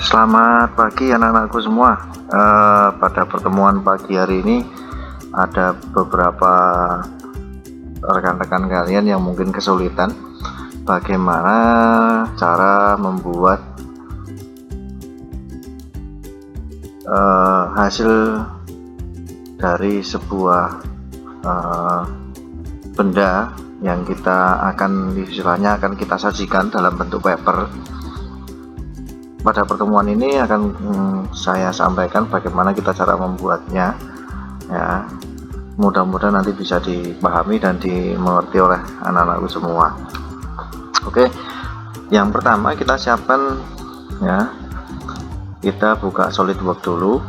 Selamat pagi anak-anakku semua. Pada pertemuan pagi hari ini ada beberapa rekan-rekan kalian yang mungkin kesulitan bagaimana cara membuat hasil dari sebuah benda yang kita istilahnya akan kita sajikan dalam bentuk paper. Pada pertemuan ini akan saya sampaikan bagaimana kita cara membuatnya, ya. Mudah-mudahan nanti bisa dipahami dan dimengerti oleh anak-anakku semua. Oke, yang pertama kita siapkan, ya, kita buka SolidWorks dulu,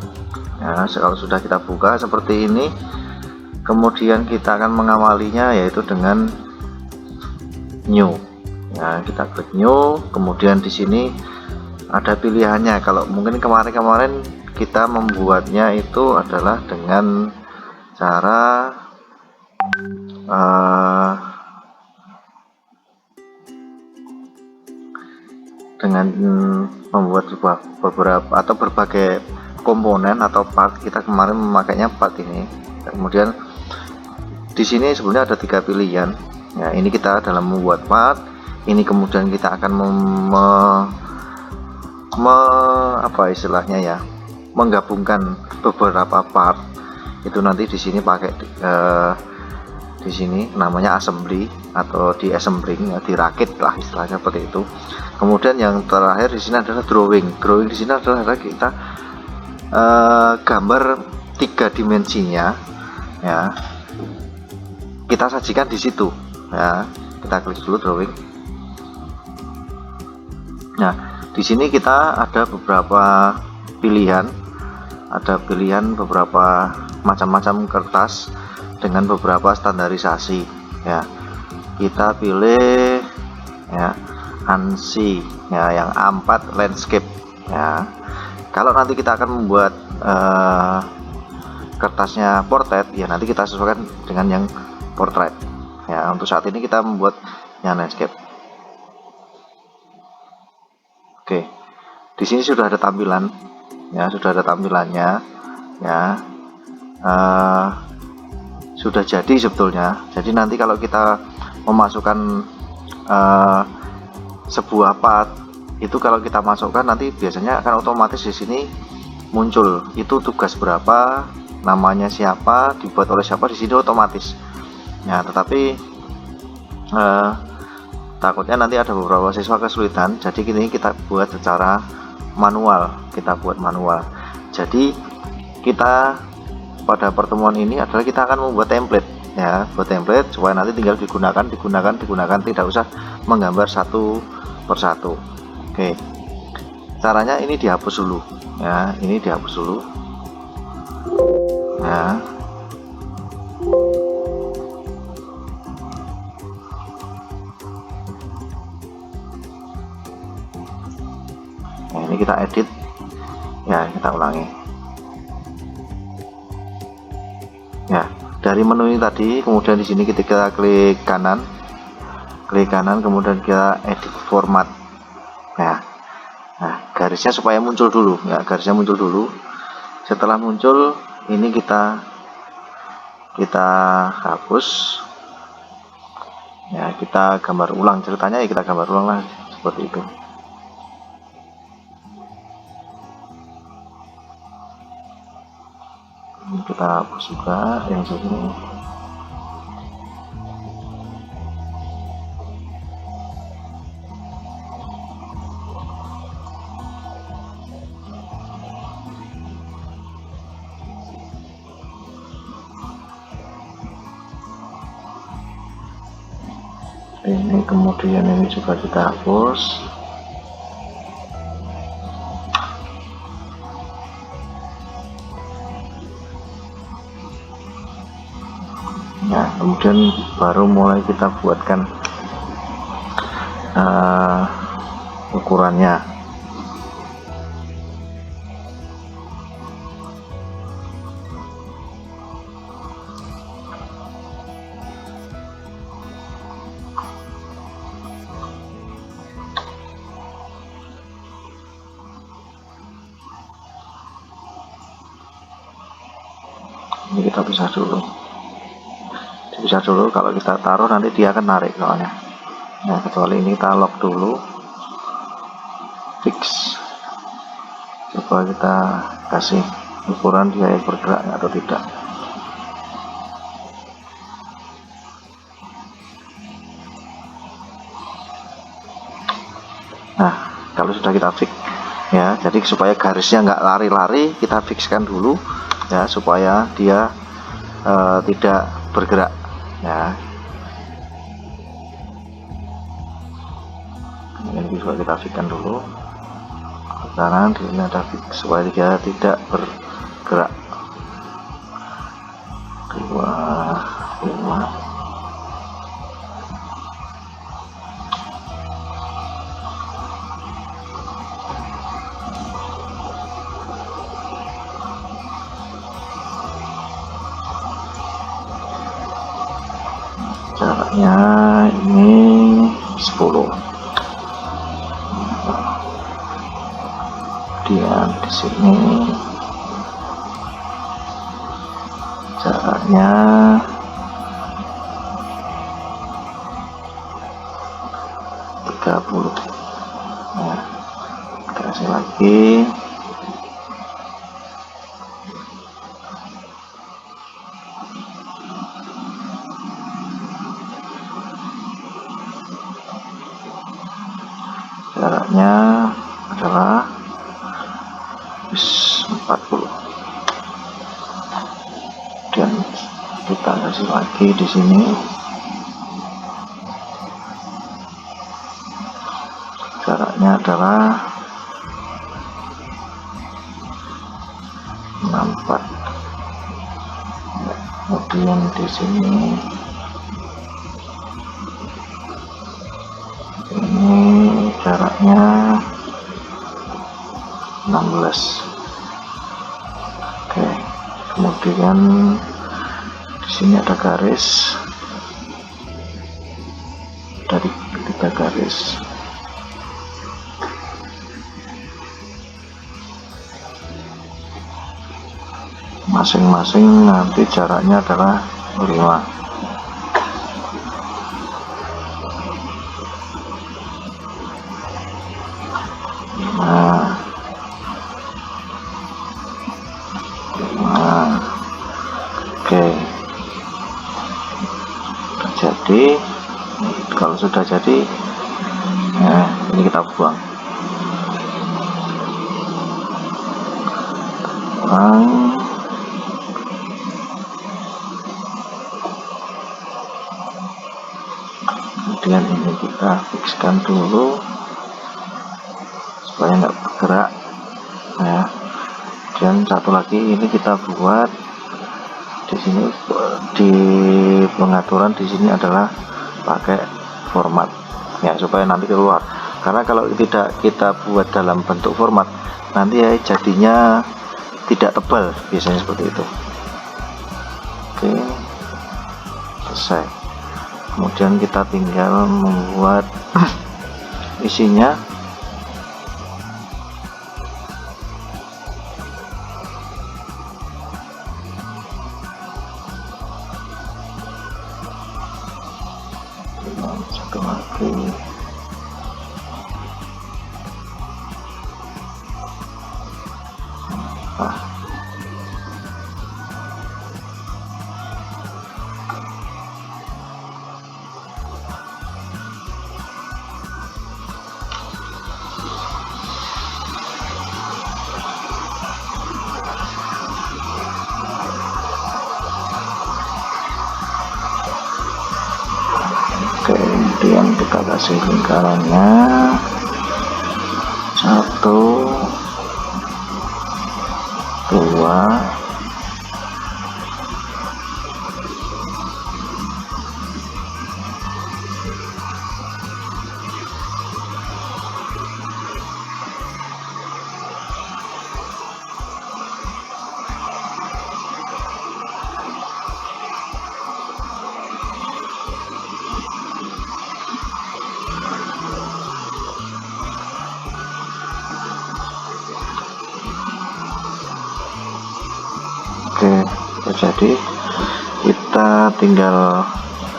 ya. Kalau sudah kita buka seperti ini, kemudian kita akan mengawalinya yaitu dengan new, ya. Kita klik new, kemudian di sini ada pilihannya. Kalau mungkin kemarin kita membuatnya itu adalah dengan cara dengan membuat beberapa atau berbagai komponen atau part. Kita kemarin memakainya part ini. Kemudian di sini sebenarnya ada 3 pilihan, ya. Ini kita dalam membuat part ini, kemudian kita akan apa istilahnya, ya, menggabungkan beberapa part. Itu nanti di sini pakai di sini namanya assembly atau di assembling, ya, dirakit lah istilahnya seperti itu. Kemudian yang terakhir di sini adalah drawing. Drawing di sini adalah kita gambar 3 dimensinya, ya, kita sajikan di situ, ya. Kita klik dulu drawing. Nah, di sini kita ada beberapa pilihan, beberapa macam-macam kertas dengan beberapa standarisasi, ya. Kita pilih, ya, ANSI, ya, yang A4 landscape, ya. Kalau nanti kita akan membuat kertasnya portrait, ya, nanti kita sesuaikan dengan yang portrait, ya. Untuk saat ini kita membuat yang landscape. Oke, di sini sudah ada tampilan, ya, sudah ada tampilannya, ya. Sudah jadi sebetulnya. Jadi nanti kalau kita memasukkan sebuah part itu, kalau kita masukkan nanti biasanya akan otomatis di sini muncul itu tugas berapa, namanya siapa, dibuat oleh siapa, di sini otomatis. Ya, tetapi takutnya nanti ada beberapa siswa kesulitan, jadi ini kita buat secara manual, jadi kita pada pertemuan ini adalah kita akan membuat template, ya, buat template supaya nanti tinggal digunakan, tidak usah menggambar satu persatu. Oke, caranya ini dihapus dulu, ya, ini dihapus dulu, ya. Nah, ini kita edit, ya, kita ulangi, ya. Dari menu ini tadi, kemudian di sini kita klik kanan, kemudian kita edit format, ya. Nah, garisnya supaya muncul dulu, ya, garisnya muncul dulu. Setelah muncul ini kita hapus, ya. Kita gambar ulang ceritanya, ya, kita gambar ulang lah seperti itu. Kita hapus juga yang sini. Ini kemudian ini juga kita hapus. Nah, kemudian baru mulai kita buatkan ukurannya. Ini kita pisah dulu. Dipisah dulu, kalau kita taruh nanti dia akan narik soalnya. Nah, kecuali ini kita lock dulu, fix. Coba kita kasih ukuran dia bergerak atau tidak. Nah, kalau sudah kita fix ya, jadi supaya garisnya nggak lari-lari, kita fixkan dulu ya, supaya dia tidak bergerak ya. Ini bisa kita fixkan dulu kanan, di sini ada fix supaya dia tidak bergerak. 2, 5. Jaraknya ini 10. Kemudian di sini jaraknya 30. Nah, kasih lagi. Jaraknya adalah 40. Dan kita kasih lagi di sini. Jaraknya adalah 64. Kemudian di sini ini jaraknya 16. Oke, kemudian di sini ada garis dari 3 garis. Masing-masing nanti jaraknya adalah 5. Oke, jadi kalau sudah jadi, nah ini kita buang. Kemudian ini kita fixkan dulu supaya nggak bergerak ya. Dan satu lagi ini kita buat di sini, di pengaturan di sini adalah pakai format ya, supaya nanti keluar. Karena kalau tidak kita buat dalam bentuk format, nanti ya jadinya tidak tebal, biasanya seperti itu. Oke, selesai. Kemudian kita tinggal membuat isinya. Satu lagi. Kemudian kita kasih lingkarannya 1, 2, Jadi kita tinggal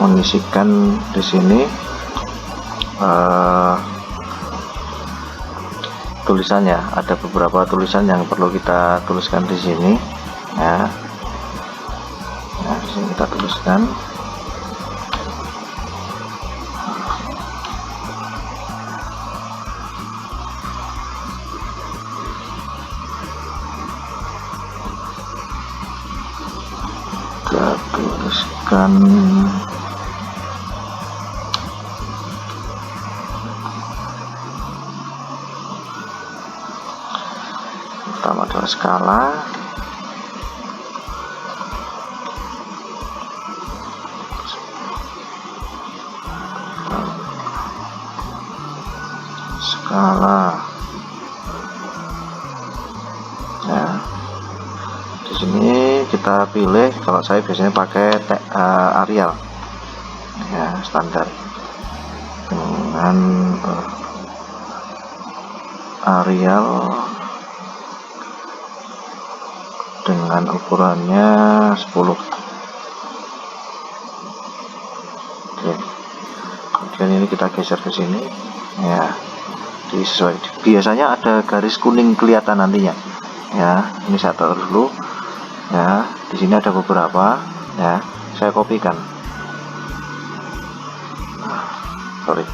mengisikan di sini tulisannya. Ada beberapa tulisan yang perlu kita tuliskan di sini ya. Nah, di sini kita tuliskan. Kita tuliskan pertama adalah skala, ya. Di sini kita pilih, kalau saya biasanya pakai Arial ya, standar dengan Arial dengan ukurannya 10. Oke. Kemudian ini kita geser ke sini ya, disesuaikan. Biasanya ada garis kuning kelihatan nantinya ya. Ini saya taruh dulu ya. Di sini ada beberapa ya, saya kopikan. Sorry.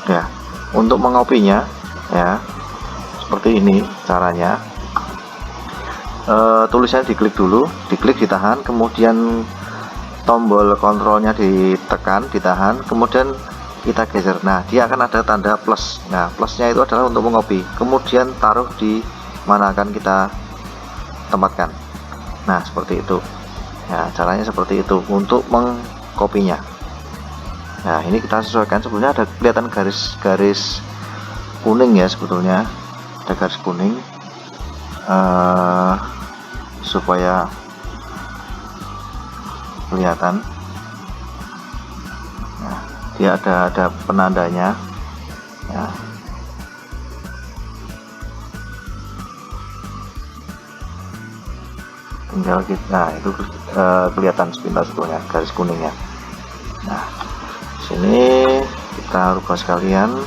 Ya, untuk mengopinya ya seperti ini caranya. Tulisannya diklik dulu, diklik, ditahan, kemudian tombol kontrolnya ditekan, ditahan, kemudian kita geser. Nah, dia akan ada tanda plus. Nah, plusnya itu adalah untuk mengopi, kemudian taruh di mana akan kita tempatkan. Nah, seperti itu ya, caranya seperti itu untuk mengkopinya. Nah, ini kita sesuaikan. Sebelumnya ada kelihatan garis kuning ya, sebetulnya ada garis kuning supaya kelihatan. Nah, dia ada penandanya ya. Tinggal kita, itu kelihatan sepintas sebetulnya garis kuningnya. Nah, sini kita rubah sekalian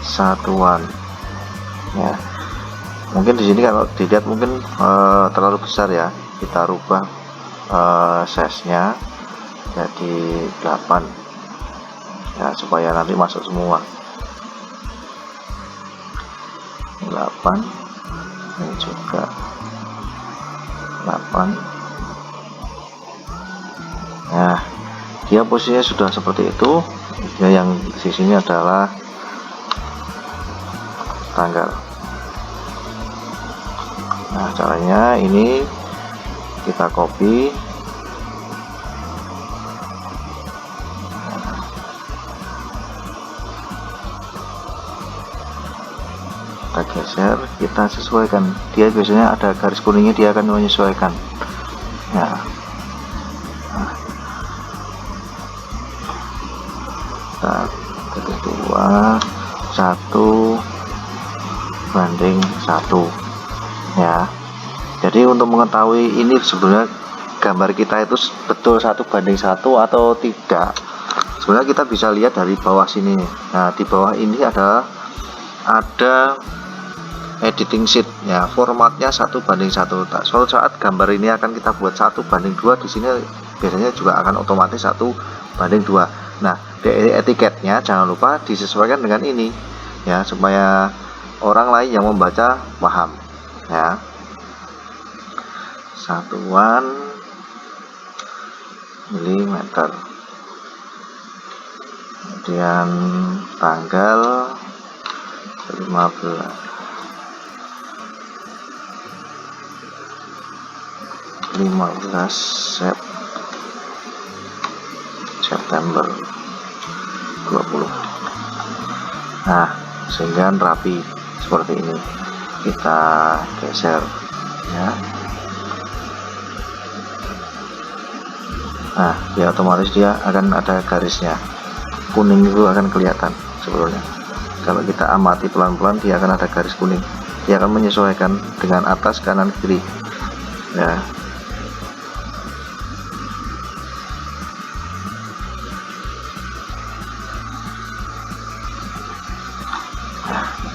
satuan ya. Mungkin di sini kalau dilihat mungkin terlalu besar ya, kita rubah size-nya jadi 8 ya, supaya nanti masuk semua. 8, ini juga 8. Nah, dia posisinya sudah seperti itu. Dia yang sisinya adalah tanggal. Nah, caranya ini kita copy, kita geser, kita sesuaikan. Dia biasanya ada garis kuningnya, dia akan menyesuaikan ya. Kedua 1:1 ya. Jadi untuk mengetahui ini sebetulnya gambar kita itu betul 1:1 atau tidak, sebenarnya kita bisa lihat dari bawah sini. Nah, di bawah ini ada editing sheet ya, formatnya 1:1. Suatu saat gambar ini akan kita buat 1:2, di sini biasanya juga akan otomatis 1:2. Nah, di etiketnya jangan lupa disesuaikan dengan ini ya, supaya orang lain yang membaca paham ya. Satuan milimeter, kemudian tanggal 15 September 20. Nah, sehingga rapi seperti ini. Kita geser ya. Nah, dia otomatis dia akan ada garisnya, kuning itu akan kelihatan sebetulnya. Kalau kita amati pelan-pelan, dia akan ada garis kuning, dia akan menyesuaikan dengan atas, kanan, kiri ya.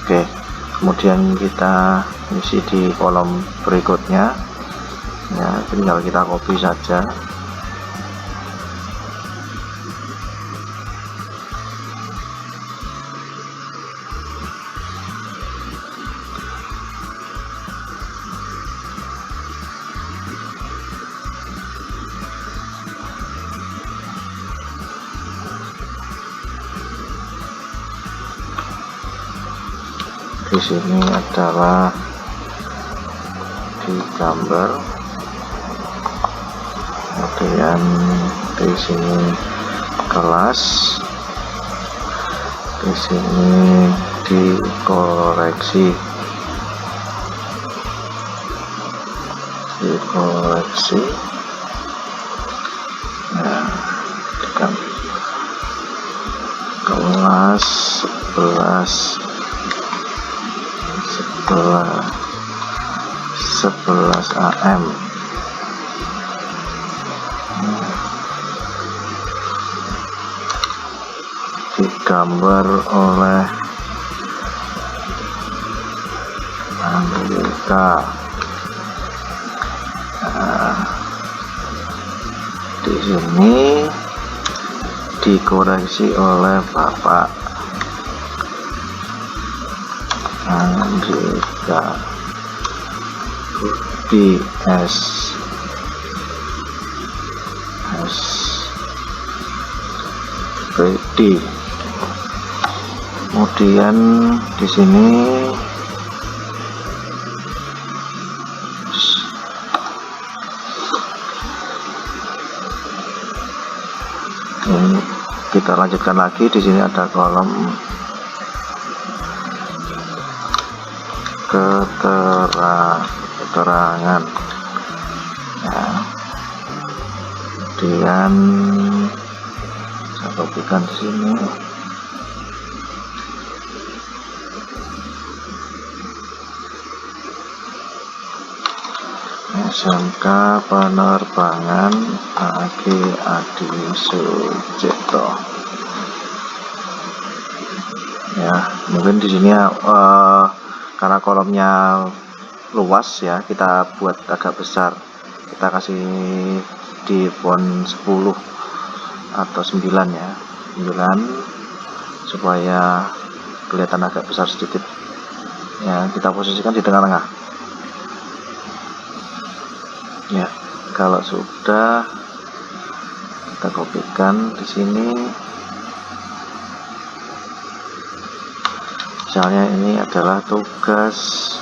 Oke, kemudian kita isi di kolom berikutnya ya, tinggal kita copy saja. Di sini adalah di gambar, kemudian di sini kelas, di sini dikoreksi, nah, kan kelas 11 AM digambar oleh Andika. Di sini dikoreksi oleh Bapak Andika Budi SPD. Kemudian di sini kita lanjutkan lagi. Di sini ada kolom keterangan ya. Kemudian saya kopikan di sini. SMK Penerbangan AG Adi Sucipto ya. Mungkin di sini karena kolomnya luas ya, kita buat agak besar, kita kasih di font 10 atau 9 ya, 9 supaya kelihatan agak besar sedikit ya. Kita posisikan di tengah-tengah ya. Kalau sudah, kita kopikan di sini. Misalnya ini adalah tugas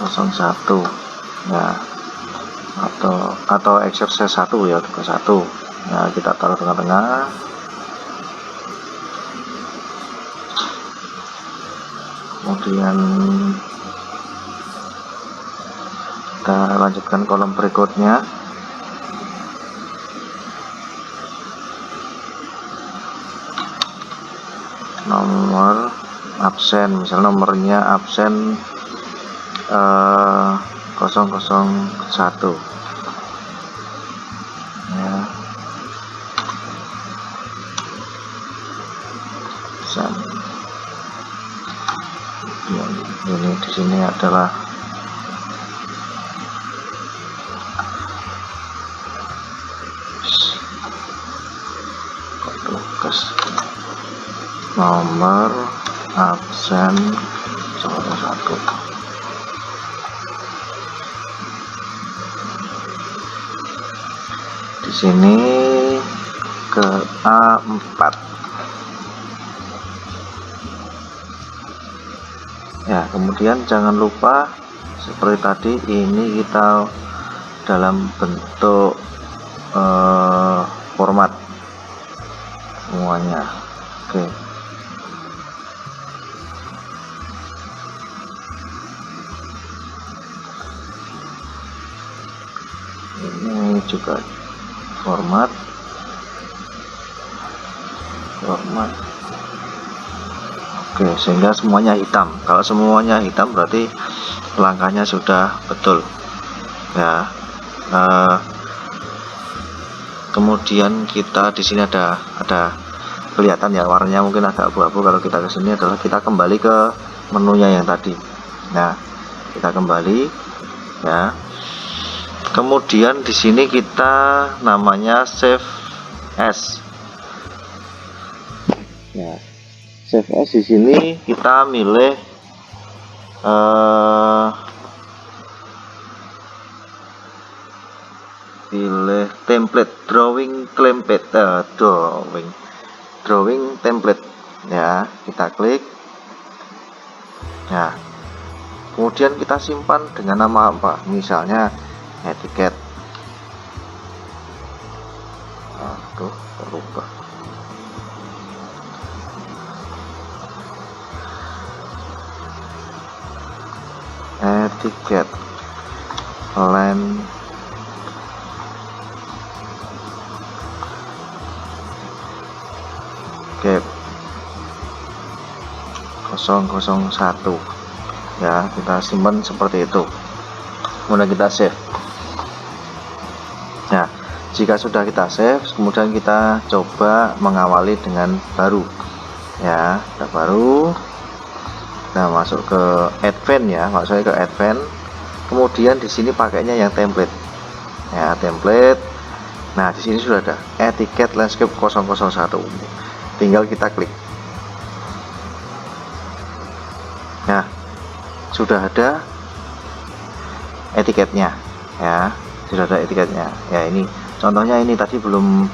01 ya, atau exercise 1 ya, tugas 1 ya, kita taruh tengah-tengah. Kemudian kita lanjutkan kolom berikutnya. Nomor absen, misalnya nomornya absen 001 ya. Absen. Ini di sini adalah tugas nomor absen 01. Di sini ke A4 ya. Kemudian jangan lupa seperti tadi, ini kita dalam bentuk format semuanya. Oke. Ini juga format format. Oke, sehingga semuanya hitam. Kalau semuanya hitam berarti langkahnya sudah betul ya. Kemudian kita di sini ada kelihatan ya, warnanya mungkin agak abu-abu. Kalau kita ke sini adalah kita kembali ke menunya yang tadi. Nah, kita kembali ya. Kemudian di sini kita namanya save as. Ya, save as di sini kita milih pilih template drawing template ya, kita klik ya. Kemudian kita simpan dengan nama apa, misalnya etiket. Aduh, berubah. Etiket landscape 001 ya, kita simpan seperti itu, kemudian kita save. Nah, jika sudah kita save, kemudian kita coba mengawali dengan baru ya. Kita baru, nah masuk ke advance ya, maksudnya ke advance. Kemudian di sini pakainya yang template ya, template. Nah, di sini sudah ada etiket landscape 001, tinggal kita klik. Nah, sudah ada etiketnya ya, sudah ada etiketnya ya. Ini contohnya, ini tadi belum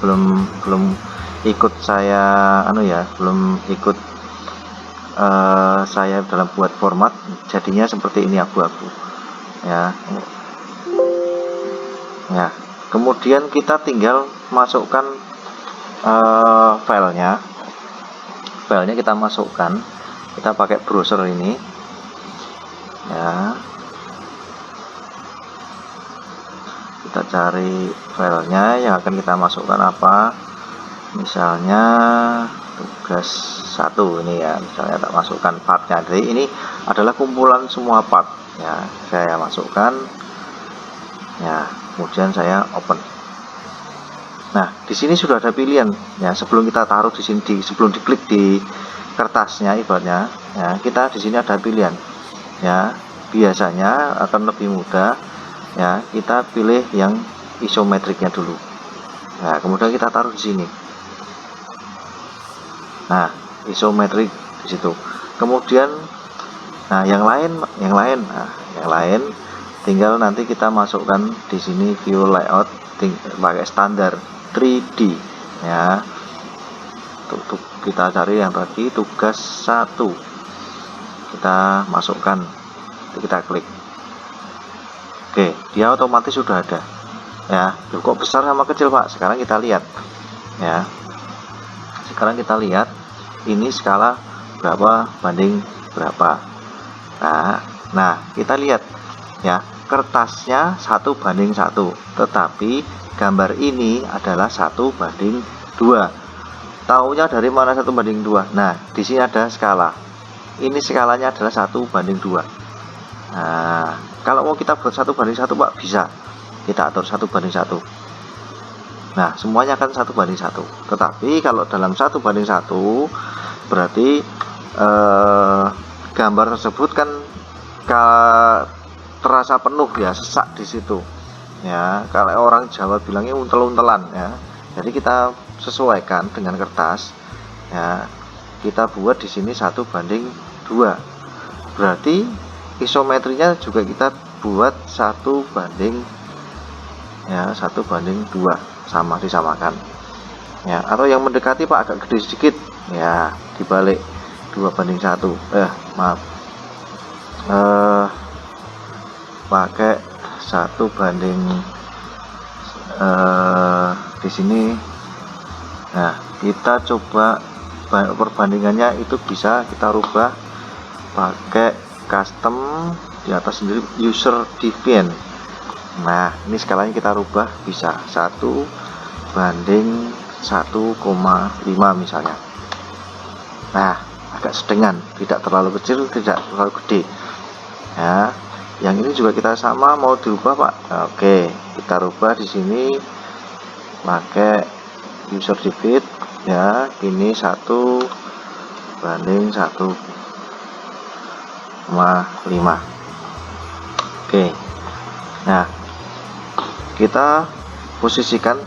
ikut saya belum ikut saya dalam buat format, jadinya seperti ini, abu-abu ya. Ya, kemudian kita tinggal masukkan filenya kita masukkan, kita pakai browser ini ya. Kita cari filenya yang akan kita masukkan apa, misalnya tugas 1 ini ya, misalnya tak masukkan partnya. Jadi ini adalah kumpulan semua part ya, saya masukkan ya, kemudian saya open. Nah, di sini sudah ada pilihan ya, sebelum kita taruh di sini, sebelum diklik di kertasnya ibaratnya ya, kita di sini ada pilihan ya. Biasanya akan lebih mudah ya, kita pilih yang isometriknya dulu. Nah, kemudian kita taruh di sini. Nah, isometrik di situ. Kemudian nah, yang lain tinggal nanti kita masukkan di sini view layout pakai standar 3D ya. Untuk kita cari yang tadi tugas 1, kita masukkan, kita klik. Oke, dia otomatis sudah ada ya. Kok besar sama kecil Pak? Sekarang kita lihat ya. Sekarang kita lihat ini skala berapa banding berapa. Nah, kita lihat ya, kertasnya 1:1, tetapi gambar ini adalah 1:2. Taunya dari mana 1:2? Nah, di sini ada skala. Ini skalanya adalah 1:2. Nah, kalau mau kita buat 1:1 Pak, bisa. Kita atur 1:1. Nah, semuanya akan 1:1. Tetapi kalau dalam 1:1 berarti gambar tersebut kan terasa penuh ya, sesak di situ ya. Kalau orang Jawa bilangnya untel-untelan ya. Jadi kita sesuaikan dengan kertas ya. Kita buat di sini 1:2. Berarti isometrinya juga kita buat 1:2, sama, disamakan ya. Atau yang mendekati Pak, agak gede sedikit ya, dibalik 2:1. Maaf, pakai 1:, di sini. Nah, kita coba perbandingannya itu bisa kita rubah pakai custom di atas sendiri, user define. Nah, ini skalanya kita rubah bisa 1:1,5 misalnya Nah, agak sedengan, tidak terlalu kecil, tidak terlalu gede. Ya, yang ini juga kita sama mau dirubah Pak. Oke, kita rubah di sini pakai user divide ya. Ini 1:1,5. Oke, nah kita posisikan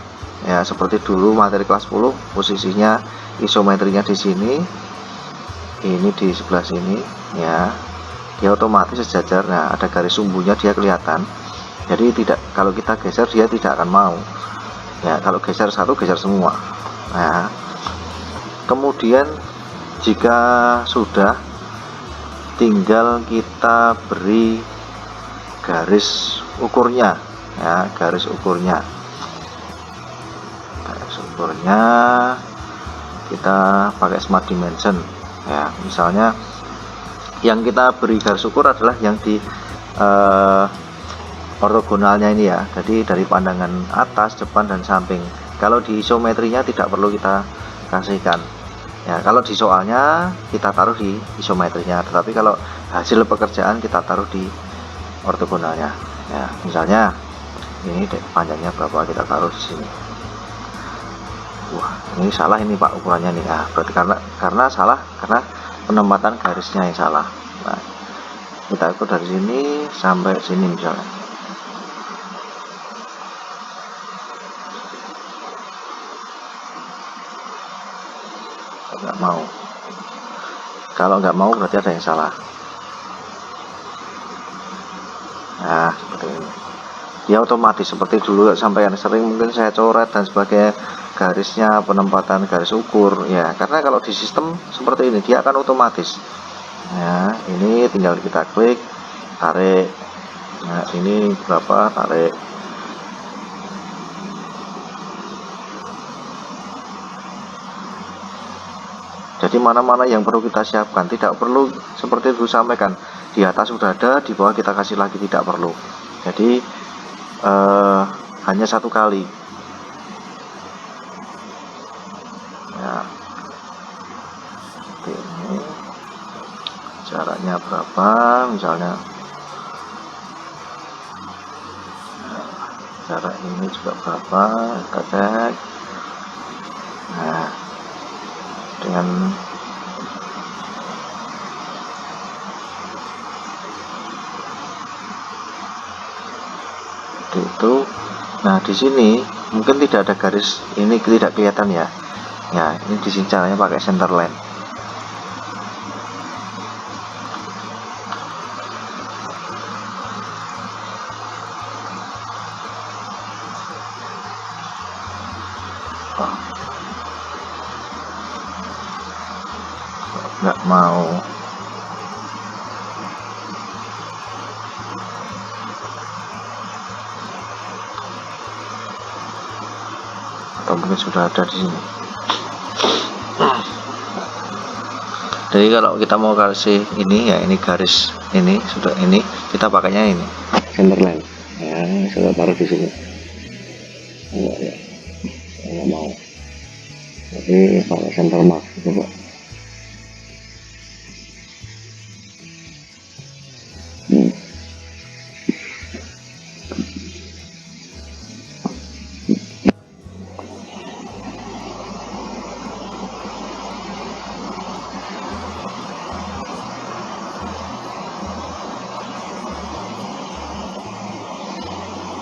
ya seperti dulu materi kelas 10, posisinya isometrinya di sini, ini di sebelah sini ya, dia otomatis sejajar. Nah, ada garis sumbunya, dia kelihatan. Jadi tidak, kalau kita geser dia tidak akan mau ya. Kalau geser satu, geser semua. Nah, kemudian jika sudah, tinggal kita beri garis ukurnya ya, garis ukurnya kita pakai smart dimension ya. Misalnya yang kita beri garis ukur adalah yang di ortogonalnya ini ya, jadi dari pandangan atas, depan, dan samping. Kalau di isometrinya tidak perlu kita kasihkan ya. Kalau di soalnya kita taruh di isometrinya, tetapi kalau hasil pekerjaan kita taruh di ortogonalnya ya. Misalnya ini panjangnya berapa, kita taruh di sini. Wah, ini salah ini Pak ukurannya nih. Nah, berarti karena salah, karena penempatan garisnya yang salah. Nah, kita ukur dari sini sampai sini misalnya. Nggak mau. Kalau nggak mau berarti ada yang salah. Nah, seperti ini. Dia otomatis seperti dulu sampai yang sering mungkin saya coret dan sebagai garisnya, penempatan garis ukur ya. Karena kalau di sistem seperti ini dia akan otomatis ya. Ini tinggal kita klik, tarik. Nah, ini berapa, tarik. Jadi mana-mana yang perlu kita siapkan, tidak perlu seperti itu sampaikan di atas sudah ada, di bawah kita kasih lagi, tidak perlu. Jadi hanya satu kali ya. Oke, ini jaraknya berapa misalnya, jarak ini juga berapa, kita cek. Nah, dengan itu. Nah, di sini mungkin tidak ada garis, ini tidak kelihatan ya. Ya, ini di sini caranya pakai center line. Oh, nggak mau. Atau mungkin sudah ada di sini. Jadi kalau kita mau kasih ini ya, ini garis ini sudah, ini kita pakainya ini center line ya. Saya taruh di sini. Enggak ya, nggak mau. Tapi pakai center mark coba.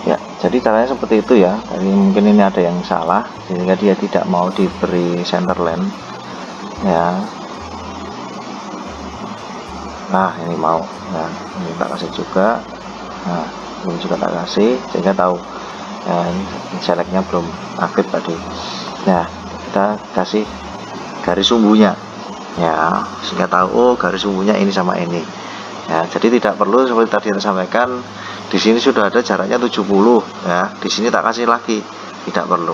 Ya, jadi caranya seperti itu ya. Jadi mungkin ini ada yang salah sehingga dia tidak mau diberi center line ya. Nah, ini mau. Nah, ini tak kasih juga. Nah, ini juga tak kasih sehingga tahu ya, selectnya belum aktif tadi. Nah, kita kasih garis sumbunya ya, sehingga tahu oh garis sumbunya ini sama ini ya. Jadi tidak perlu seperti tadi yang sampaikan, di sini sudah ada jaraknya 70 ya, di sini tak kasih lagi, tidak perlu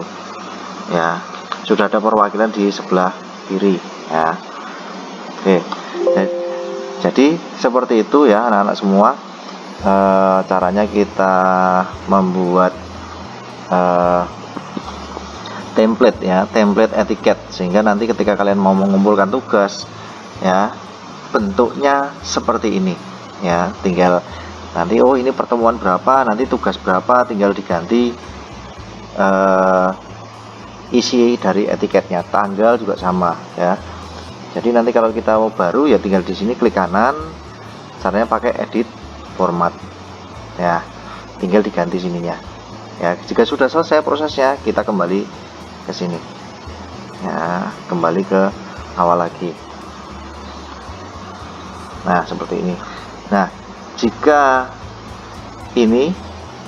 ya. Sudah ada perwakilan di sebelah kiri ya. Oke, jadi seperti itu ya anak-anak semua, caranya kita membuat template template ya, template etiket, sehingga nanti ketika kalian mau mengumpulkan tugas ya, bentuknya seperti ini ya. Tinggal nanti oh ini pertemuan berapa, nanti tugas berapa, tinggal diganti isi dari etiketnya. Tanggal juga sama ya. Jadi nanti kalau kita mau baru ya tinggal di sini klik kanan, caranya pakai edit format ya, tinggal diganti sininya ya. Jika sudah selesai prosesnya, kita kembali ke sini ya, kembali ke awal lagi. Nah seperti ini. Nah jika ini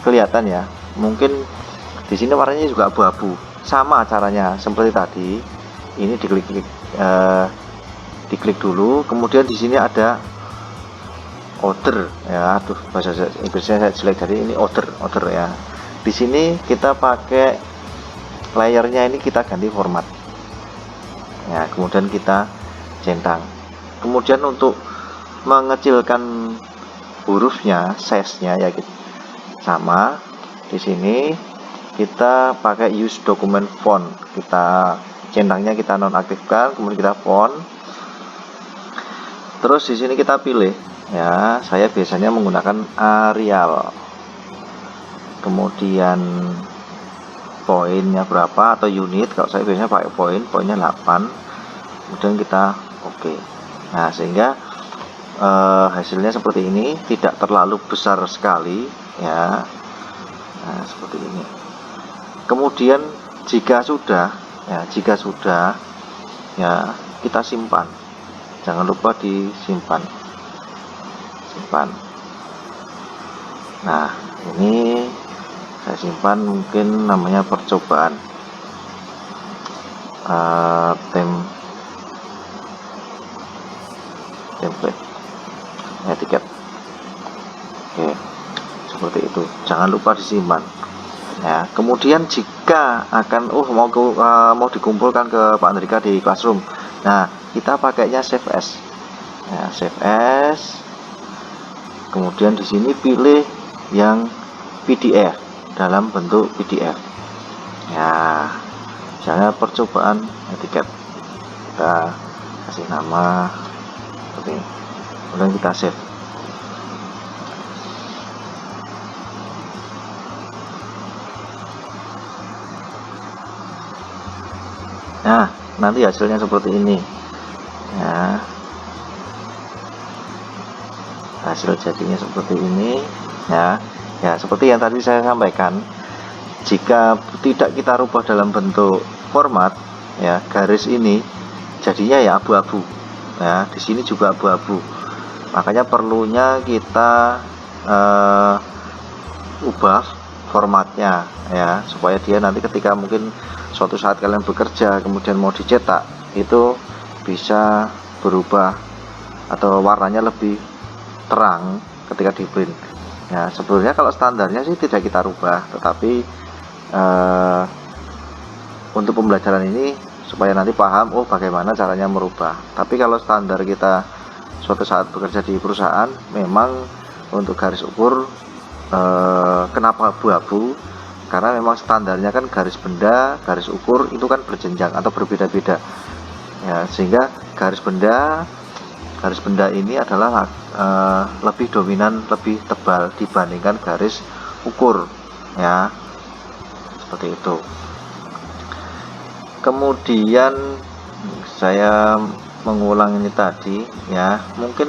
kelihatan ya, mungkin di sini warnanya juga abu-abu, sama caranya seperti tadi. Ini diklik dulu, kemudian di sini ada order ya. Aduh bahasa Inggrisnya saya jelek, dari ini order ya. Di sini kita pakai layernya ini, kita ganti format ya, kemudian kita centang. Kemudian untuk mengecilkan hurufnya, size-nya ya gitu. Sama di sini kita pakai use document font, kita centangnya kita nonaktifkan, kemudian kita font. Terus di sini kita pilih ya, saya biasanya menggunakan Arial. Kemudian poinnya berapa atau unit, kalau saya biasanya pakai poinnya 8. Kemudian kita oke. Nah sehingga hasilnya seperti ini, tidak terlalu besar sekali ya. Nah seperti ini. Kemudian jika sudah ya kita simpan, jangan lupa disimpan. Nah ini saya simpan, mungkin namanya percobaan template etiket. Oke seperti itu, jangan lupa disimpan ya. Kemudian jika akan mau dikumpulkan ke Pak Andrika di Classroom, nah kita pakainya save as ya, save as. Kemudian di sini pilih yang PDF, dalam bentuk PDF ya, misalnya percobaan etiket, kita kasih nama seperti ini, kemudian kita save. Nah nanti hasilnya seperti ini ya, hasil jadinya seperti ini ya. Ya seperti yang tadi saya sampaikan, jika tidak kita rubah dalam bentuk format ya, garis ini jadinya ya abu-abu ya, di sini juga abu-abu. Makanya perlunya kita ubah formatnya ya, supaya dia nanti ketika mungkin suatu saat kalian bekerja kemudian mau dicetak, itu bisa berubah atau warnanya lebih terang ketika di print ya. Sebenarnya kalau standarnya sih tidak kita rubah, tetapi untuk pembelajaran ini supaya nanti paham oh bagaimana caranya merubah. Tapi kalau standar kita suatu saat bekerja di perusahaan, memang untuk garis ukur kenapa abu-abu, karena memang standarnya kan garis benda, garis ukur itu kan berjenjang atau berbeda-beda ya, sehingga garis benda ini adalah lebih dominan, lebih tebal dibandingkan garis ukur ya, seperti itu. Kemudian saya mengulang ini tadi ya, mungkin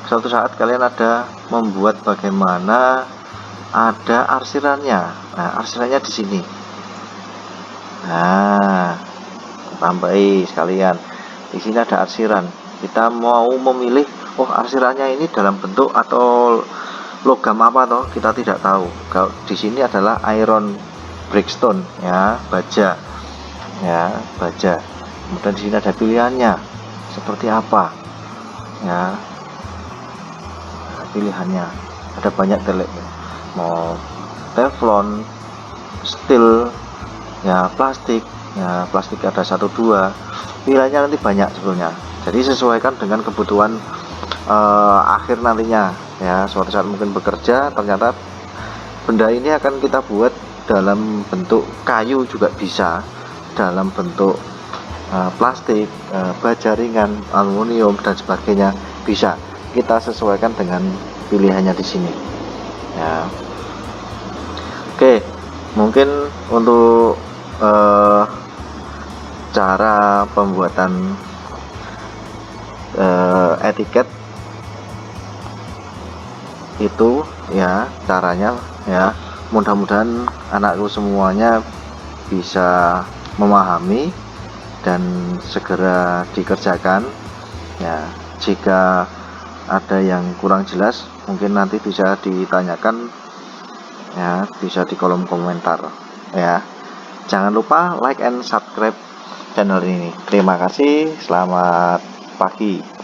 suatu saat kalian ada membuat bagaimana ada arsirannya. Nah arsirannya di sini, nah tambahi sekalian, di sini ada arsiran. Kita mau memilih oh arsirannya ini dalam bentuk atau logam apa toh, kita tidak tahu. Kalau di sini adalah iron breakstone ya, baja ya, baja. Kemudian di sini ada pilihannya seperti apa ya, pilihannya ada banyak mau teflon, steel ya, plastik ya, plastik ada 1 2, pilihannya nanti banyak sebetulnya. Jadi sesuaikan dengan kebutuhan akhir nantinya ya. Suatu saat mungkin bekerja ternyata benda ini akan kita buat dalam bentuk kayu juga bisa, dalam bentuk plastik, baja ringan, aluminium dan sebagainya, bisa kita sesuaikan dengan pilihannya di sini ya. Oke, mungkin untuk cara pembuatan etiket itu ya caranya ya, mudah-mudahan anakku semuanya bisa memahami dan segera dikerjakan ya. Jika ada yang kurang jelas mungkin nanti bisa ditanyakan ya, bisa di kolom komentar ya. Jangan lupa like and subscribe channel ini. Terima kasih, selamat pagi.